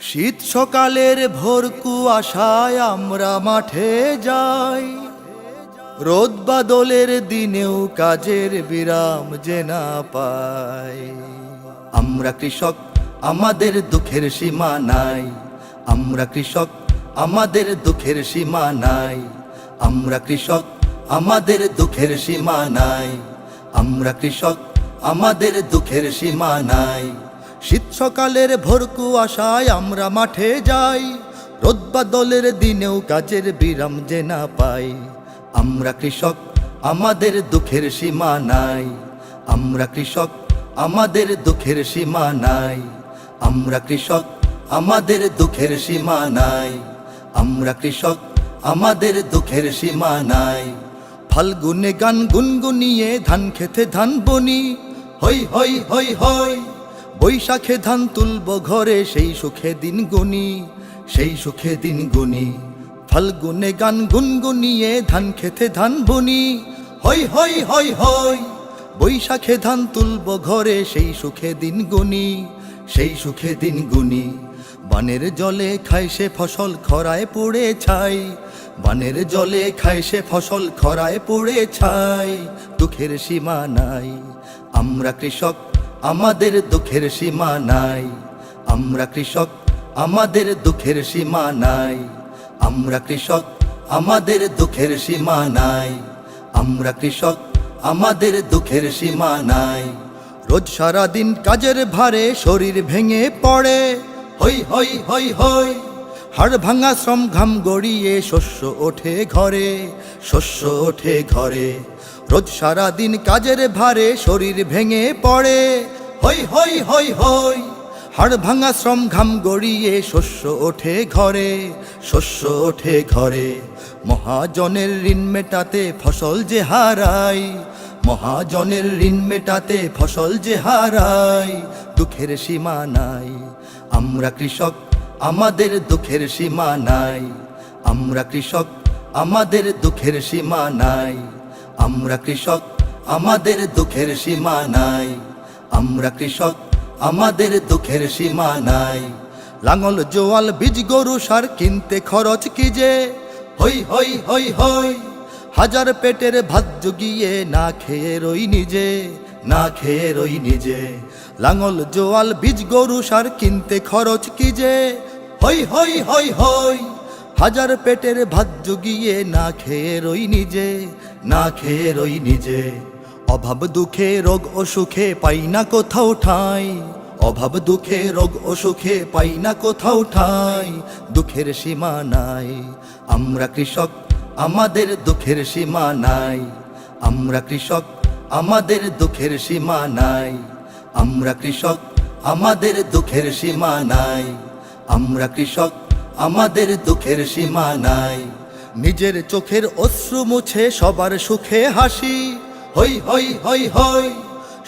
শীত সকালের ভোর কুয়াশায় আমরা মাঠে যাই, রোদ বাদলের দিনেও কাজের বিরাম যে না পাই। আমরা কৃষক, আমাদের দুঃখের সীমা নাই। আমরা কৃষক, আমাদের দুঃখের সীমা নাই। আমরা কৃষক, আমাদের দুঃখের সীমা নাই। আমরা কৃষক, আমাদের দুঃখের সীমা নাই। শীত সকালের ভোর কুয়াশায় আমরা মাঠে যাই, রোদ বাদলের দিনেও কাজের বিরাম যে না পাই। আমরা কৃষক, আমাদের দুঃখের সীমা নাই। আমরা কৃষক, আমাদের দুঃখের সীমা নাই। আমরা কৃষক, আমাদের দুঃখের সীমা নাই। আমরা কৃষক, আমাদের দুঃখের সীমা নাই। ফাল্গুনে গান গুনগুনিয়ে ধান খেতে ধান বনি, হই হই হই হই। বৈশাখে ধান তুলব ঘরে, সেই সুখে দিন গুনি, সেই সুখে দিন গুনি। ফাল্গুনে গান গুনগুনিয়ে ধান খেতে ধান বনি, হই হই হই হই। বৈশাখে ধান তুলব ঘরে, সেই সুখে দিন গুনি, সেই সুখে দিন গুনি। বানের জলে খায় সে ফসল খরায় পড়ে ছাই। বানের জলে খায় সে ফসল খরায় পড়ে ছাই। দুঃখের সীমা নাই। আমরা কৃষক, আমাদের দুঃখের সীমা নাই। আমরা কৃষক, আমাদের দুঃখের সীমা নাই। আমরা কৃষক, আমাদের দুঃখের সীমা নাই। আমরা কৃষক, আমাদের দুঃখের সীমা নাই। রোজ সারা দিন কাজের ভারে শরীর ভেঙে পড়ে, হই হই হই হই। হাড় ভাঙা শ্রম ঘাম গড়িয়ে শস্য ওঠে ঘরে, শস্য ওঠে ঘরে। রোজ সারা দিন কাজের ভারে শরীর ভেঙে পড়ে, হই হই হই হই। হাড় ভাঙা শ্রম ঘাম গড়িয়ে শস্য ওঠে ঘরে, শস্য ওঠে ঘরে। মহাজনের ঋণ মেটাতে ফসল যে হারাই, মহাজনের ঋণ মেটাতে ফসল যে হারাই। দুঃখের সীমা নাই। আমরা কৃষক, আমাদের দুঃখের সীমা নাই। আমরা কৃষক, আমাদের দুঃখের সীমা নাই। আমরা কৃষক, আমাদের দুঃখের সীমা নাই। আমরা কৃষক, আমাদের দুঃখের সীমা নাই। লাঙল জোয়াল বীজ গরু সার কিনতে খরচ কি যে, হই হই হই হই। হাজার পেটের ভাত জুগিয়ে না খেয়ে রই নিজে, না খেয়ে রই নিজে। লাঙল জোয়াল বীজ গরু সার কিনতে খরচ কি যে, হই হই হই হই। হাজার পেটের ভাত জুগিয়ে না খেয়ে রই নিজে, না খেয়ে রই নিজে। অভাব দুঃখে রোগ অসুখে পাই না কোথাও ঠাঁই। অভাব দুঃখে রোগ অসুখে পাই না কোথাও ঠাঁই। দুঃখের সীমা নাই। আমরা কৃষক, আমাদের দুঃখের সীমা নাই। আমরা কৃষক, আমাদের দুঃখের সীমা নাই। আমরা কৃষক, আমাদের দুঃখের সীমা নাই। আমরা কৃষক, আমাদের দুঃখের সীমা নাই। নিজের চোখের অশ্রু মুছে সবার সুখে হাসি, হই হই হই হই।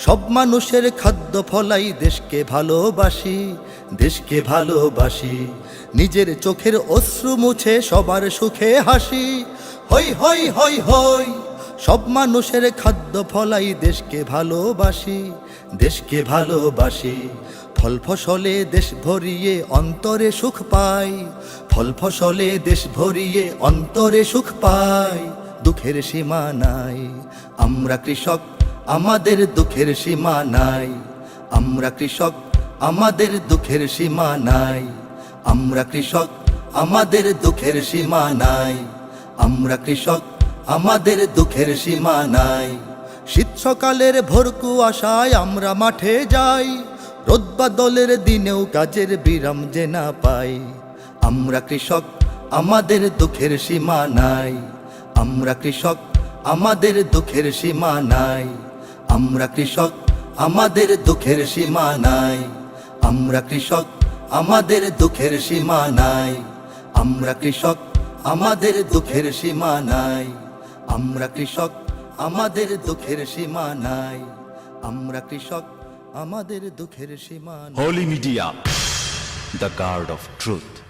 সব মানুষের খাদ্য ফলাই দেশকে ভালোবাসি, দেশকে ভালোবাসি। নিজের চোখের অশ্রু মুছে সবার সুখে হাসি, হই হই হই হই। সব মানুষের খাদ্য ফলাই দেশকে ভালোবাসি, দেশকে ভালোবাসি। ফল ফসলে দেশ ভরিয়ে অন্তরে সুখ পাই। ফল ফসলে দেশ ভরিয়ে অন্তরে সুখ পাই। দুঃখের সীমা নাই। আমরা কৃষক, আমাদের দুঃখের সীমা নাই। আমরা কৃষক, আমাদের দুঃখের সীমা নাই। আমরা কৃষক, আমাদের দুঃখের সীমা নাই। আমরা কৃষক, আমাদের দুঃখের সীমা নাই। শীত সকালের ভোর কুয়াশায় আমরা মাঠে যাই, রোদ বাদলের দিনেও কাজের বিরাম যে না পাই। আমরা কৃষক, আমাদের দুঃখের সীমা নাই। আমরা কৃষক, আমাদের দুঃখের সীমা নাই। আমরা কৃষক, আমাদের দুঃখের সীমা নাই। আমরা কৃষক, আমাদের দুঃখের সীমা নাই। আমরা কৃষক, আমাদের দুঃখের সীমা নাই। আমরা কৃষক, আমাদের দুঃখের সীমা নাই। আমরা কৃষক, আমাদের দুঃখের সীমা নাই। Holy Media, the guard of truth.